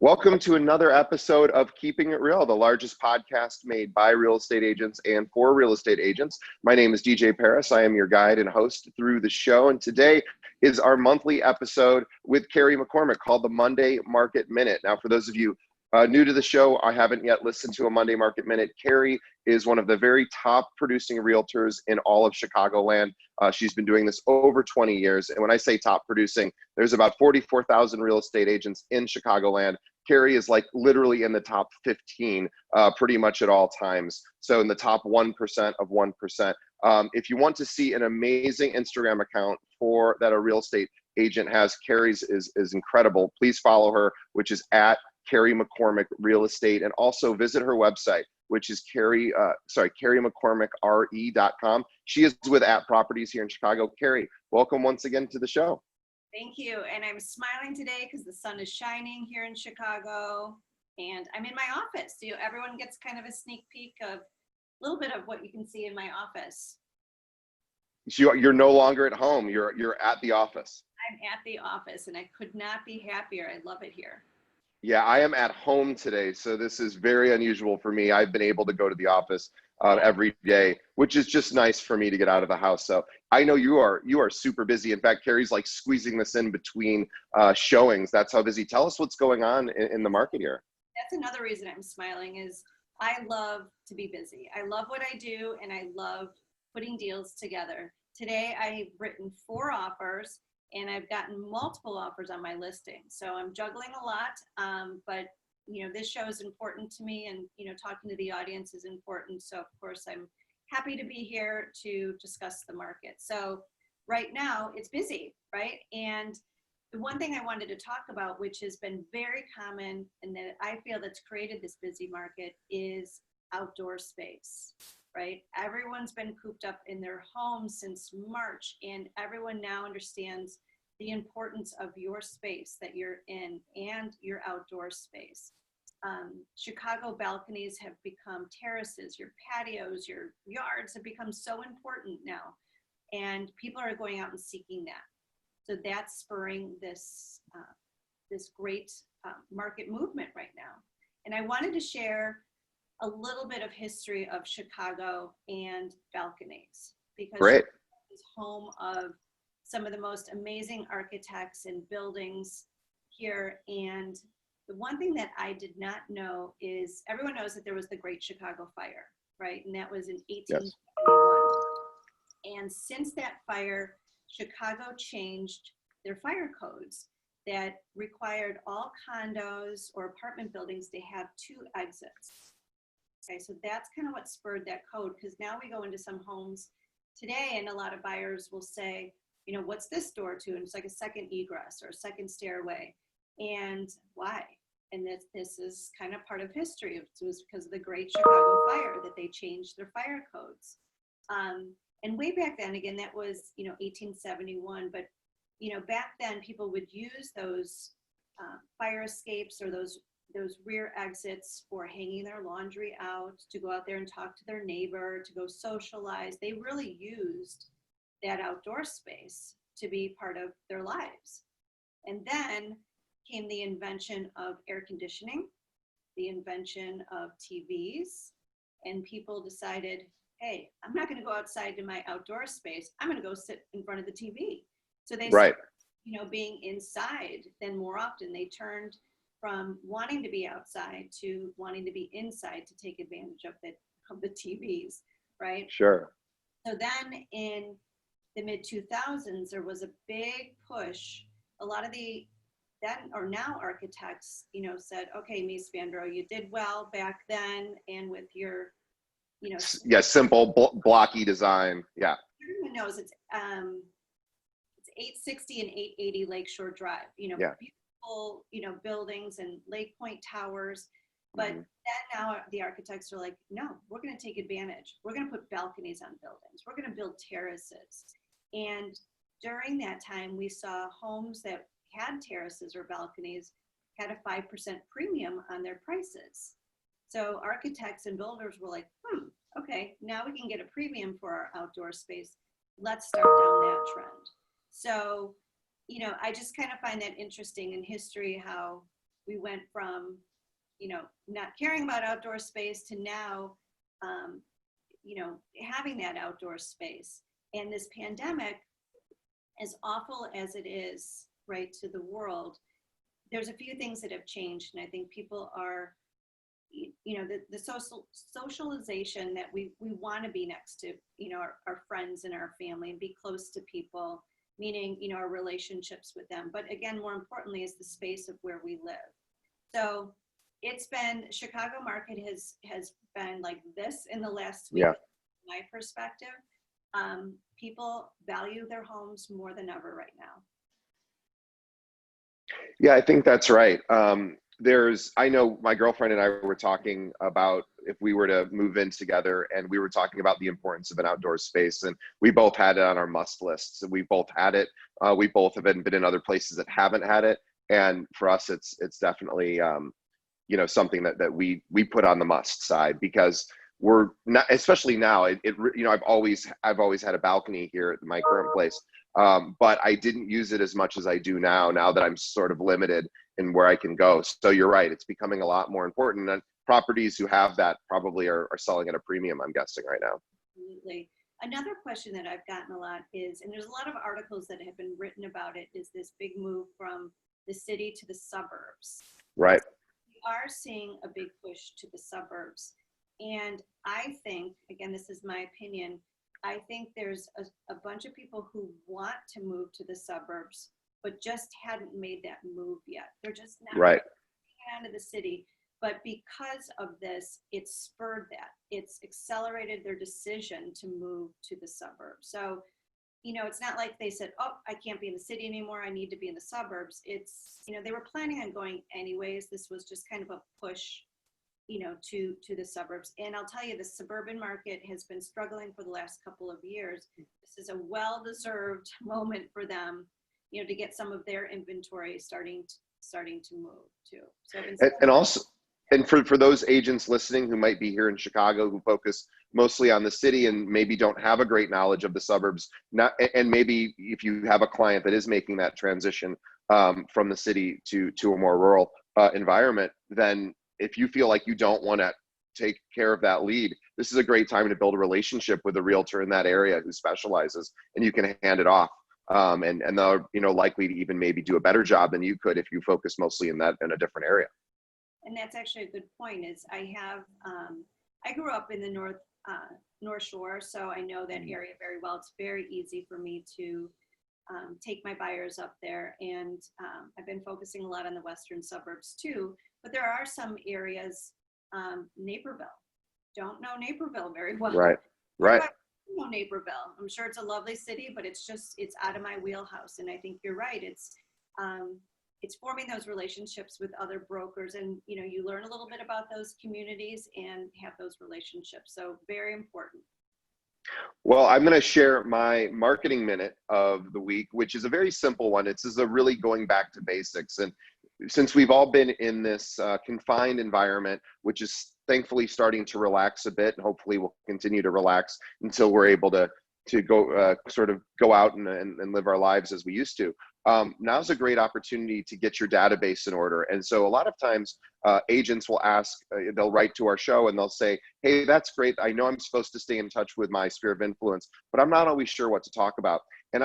Welcome to another episode of Keeping It Real, the largest podcast made by real estate agents and for real estate agents. My name is DJ Paris. I am your guide and host through the show. And today is our monthly episode with Carrie McCormick called the Monday Market Minute. Now, for those of you new to the show, I haven't yet listened to a Monday Market Minute. Carrie is one of the very top producing realtors in all of Chicagoland. She's been doing this over 20 years. And when I say top producing, there's about 44,000 real estate agents in Chicagoland. Carrie is like literally in the top 15 pretty much at all times. So in the top 1% of 1%. If you want to see an amazing Instagram account for that a real estate agent has, Carrie's is incredible. Please follow her, which is at Carrie McCormick Real Estate, and also visit her website, which is CarrieMcCormickRE.com. She is with At Properties here in Chicago. Carrie, welcome once again to the show. Thank you. And I'm smiling today because the sun is shining here in Chicago, and I'm in my office. So everyone gets kind of a sneak peek of a little bit of what you can see in my office. So you're no longer at home. You're at the office. I'm at the office, and I could not be happier. I love it here. Yeah, I am at home today, so this is very unusual for me. I've been able to go to the office every day, which is just nice for me to get out of the house. So I know you are super busy. In fact, Carrie's like squeezing this in between showings. That's how busy. Tell us what's going on in the market here. That's another reason I'm smiling is I love to be busy. I love what I do, and I love putting deals together. Today, I've written 4 offers. And I've gotten multiple offers on my listing. So I'm juggling a lot, but this show is important to me, and, talking to the audience is important. So of course I'm happy to be here to discuss the market. So right now it's busy, right? And the one thing I wanted to talk about, which has been very common and that I feel that's created this busy market, is outdoor space. Right? Everyone's been cooped up in their homes since March, and everyone now understands the importance of your space that you're in and your outdoor space. Chicago balconies have become terraces, your patios, your yards have become so important now, and people are going out and seeking that. So that's spurring this great market movement right now. And I wanted to share a little bit of history of Chicago and balconies, because Great. Chicago is home of some of the most amazing architects and buildings here. And the one thing that I did not know is everyone knows that there was the Great Chicago Fire, right? And that was in 1871. Yes. And since that fire, Chicago changed their fire codes that required all condos or apartment buildings to have 2 exits. Okay, so that's kind of what spurred that code, because now we go into some homes today and a lot of buyers will say, what's this door to? And it's like a second egress or a second stairway. And why? And this is kind of part of history. It was because of the Great Chicago Fire that they changed their fire codes. And way back then, again, that was, 1871. But, back then people would use those fire escapes or those rear exits for hanging their laundry out, to go out there and talk to their neighbor, to go socialize. They really used that outdoor space to be part of their lives. And then came the invention of air conditioning, the invention of TVs, and people decided, hey, I'm not going to go outside to my outdoor space. I'm going to go sit in front of the TV. So they started, being inside. Then more often they turned from wanting to be outside to wanting to be inside to take advantage of the TVs, right? Sure. So then in the mid 2000s, there was a big push. A lot of the then or now architects, said, okay, Mies van der Rohe, you did well back then, and with your, simple blocky design. Yeah. Everyone knows it's 860 and 880 Lakeshore Drive. Beautiful, buildings and Lake Point towers. But then now the architects are like, no, we're going to take advantage. We're going to put balconies on buildings. We're going to build terraces. And during that time, we saw homes that had terraces or balconies had a 5% premium on their prices. So architects and builders were like, okay, now we can get a premium for our outdoor space. Let's start down that trend. So, I just kind of find that interesting in history, how we went from, not caring about outdoor space to now, having that outdoor space. And this pandemic, as awful as it is, right, to the world, there's a few things that have changed. And I think people are, the socialization that we want to be next to, our friends and our family, and be close to people, meaning, our relationships with them. But again, more importantly, is the space of where we live. So it's been, Chicago market has been like this in the last week, Yeah. from my perspective. People value their homes more than ever right now. Yeah, I think that's right. I know my girlfriend and I were talking about if we were to move in together, and we were talking about the importance of an outdoor space, and we both had it on our must lists. We both had it. We both have been in other places that haven't had it. And for us, it's definitely, something that we put on the must side, because we're not, especially now, I've always had a balcony here at my current place. But I didn't use it as much as I do now that I'm sort of limited in where I can go. So you're right, it's becoming a lot more important. And properties who have that probably are selling at a premium, I'm guessing, right now. Absolutely. Another question that I've gotten a lot is, and there's a lot of articles that have been written about it, is this big move from the city to the suburbs. Right. We are seeing a big push to the suburbs. And I think, again, this is my opinion, I think there's a bunch of people who want to move to the suburbs, but just hadn't made that move yet. They're just not right out of the city. But because of this, it's spurred that. It's accelerated their decision to move to the suburbs. So, it's not like they said, oh, I can't be in the city anymore, I need to be in the suburbs. It's, they were planning on going anyways. This was just kind of a push, to the suburbs. And I'll tell you, the suburban market has been struggling for the last couple of years. This is a well-deserved moment for them, to get some of their inventory starting to move too. So and also, and for those agents listening who might be here in Chicago, who focus mostly on the city and maybe don't have a great knowledge of the suburbs, and maybe if you have a client that is making that transition from the city to a more rural environment, then if you feel like you don't want to take care of that lead, this is a great time to build a relationship with a realtor in that area who specializes, and you can hand it off. And they're likely to even maybe do a better job than you could if you focus mostly in a different area. And that's actually a good point. Is I grew up in the North Shore, so I know that area very well. It's very easy for me to take my buyers up there, and I've been focusing a lot on the western suburbs too. But there are some areas, Naperville. Don't know Naperville very well. Right. I know Naperville. I'm sure it's a lovely city, but it's out of my wheelhouse. And I think you're right. It's forming those relationships with other brokers, and you learn a little bit about those communities and have those relationships. So very important. Well, I'm going to share my marketing minute of the week, which is a very simple one. It's a really going back to basics. And since we've all been in this confined environment, which is thankfully starting to relax a bit, and hopefully will continue to relax until we're able to go sort of go out and live our lives as we used to. Now's a great opportunity to get your database in order. And so a lot of times agents will ask, they'll write to our show and they'll say, hey, that's great. I know I'm supposed to stay in touch with my sphere of influence, but I'm not always sure what to talk about. And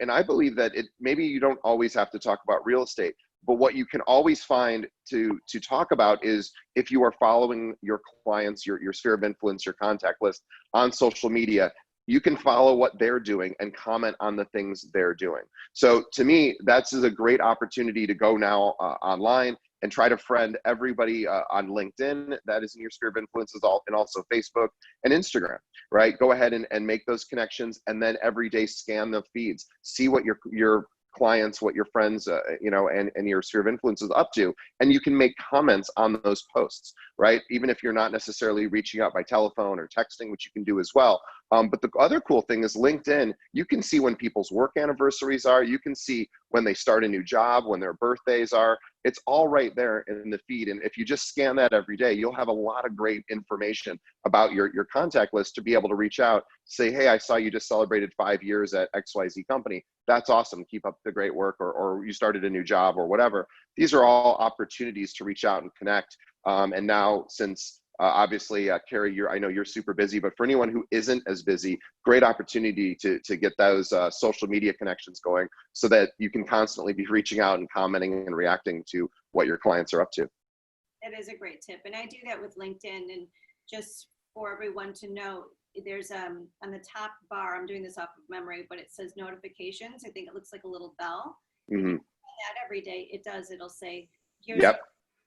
I believe that maybe you don't always have to talk about real estate, but what you can always find to talk about is if you are following your clients, your sphere of influence, your contact list on social media, you can follow what they're doing and comment on the things they're doing. So to me, that's a great opportunity to go now online and try to friend everybody on LinkedIn that is in your sphere of influence, and also Facebook and Instagram, right? Go ahead and make those connections, and then every day scan the feeds, see what your clients, what your friends, and your sphere of influence is up to, and you can make comments on those posts, right? Even if you're not necessarily reaching out by telephone or texting, which you can do as well. But the other cool thing is LinkedIn, you can see when people's work anniversaries are, you can see when they start a new job, when their birthdays are. It's all right there in the feed. And if you just scan that every day, you'll have a lot of great information about your contact list to be able to reach out, say, hey, I saw you just celebrated 5 years at XYZ company. That's awesome. Keep up the great work, or you started a new job or whatever. These are all opportunities to reach out and connect. And now, since obviously, Carrie, I know you're super busy, but for anyone who isn't as busy, great opportunity to get those social media connections going so that you can constantly be reaching out and commenting and reacting to what your clients are up to. That is a great tip. And I do that with LinkedIn. And just for everyone to know, there's on the top bar, I'm doing this off of memory, but it says notifications. I think it looks like a little bell. If you do that every day, it'll say, here's the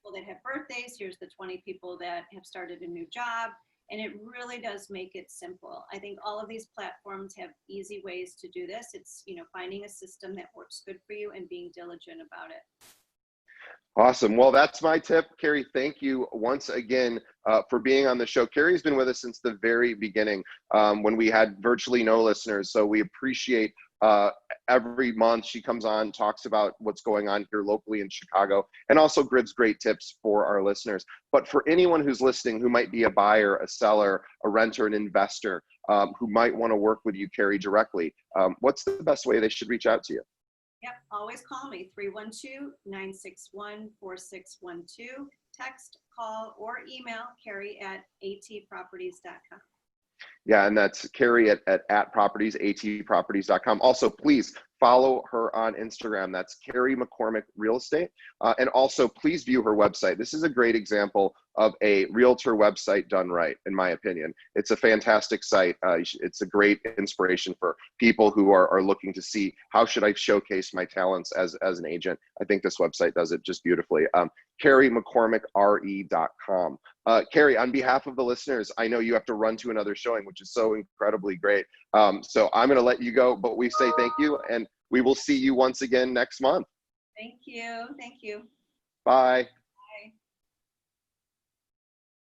people that have birthdays, here's the 20 people that have started a new job. And it really does make it simple. I think all of these platforms have easy ways to do this. It's, finding a system that works good for you and being diligent about it. Awesome. Well, that's my tip. Carrie, thank you once again for being on the show. Carrie's been with us since the very beginning when we had virtually no listeners. So we appreciate every month she comes on, talks about what's going on here locally in Chicago, and also gives great tips for our listeners. But for anyone who's listening who might be a buyer, a seller, a renter, an investor, who might want to work with you, Carrie, directly, what's the best way they should reach out to you? Yep, always call me, 312-961-4612. Text, call, or email Carrie@atproperties.com. Yeah, and that's Carrie at properties, atproperties.com. Also, please follow her on Instagram. That's Carrie McCormick Real Estate. And also, please view her website. This is a great example of a realtor website done right, in my opinion. It's a fantastic site. It's a great inspiration for people who are looking to see, how should I showcase my talents as an agent? I think this website does it just beautifully. CarrieMcCormickRE.com. Carrie, on behalf of the listeners, I know you have to run to another showing, which is so incredibly great. So I'm going to let you go, but we say thank you, and we will see you once again next month. Thank you. Thank you. Bye.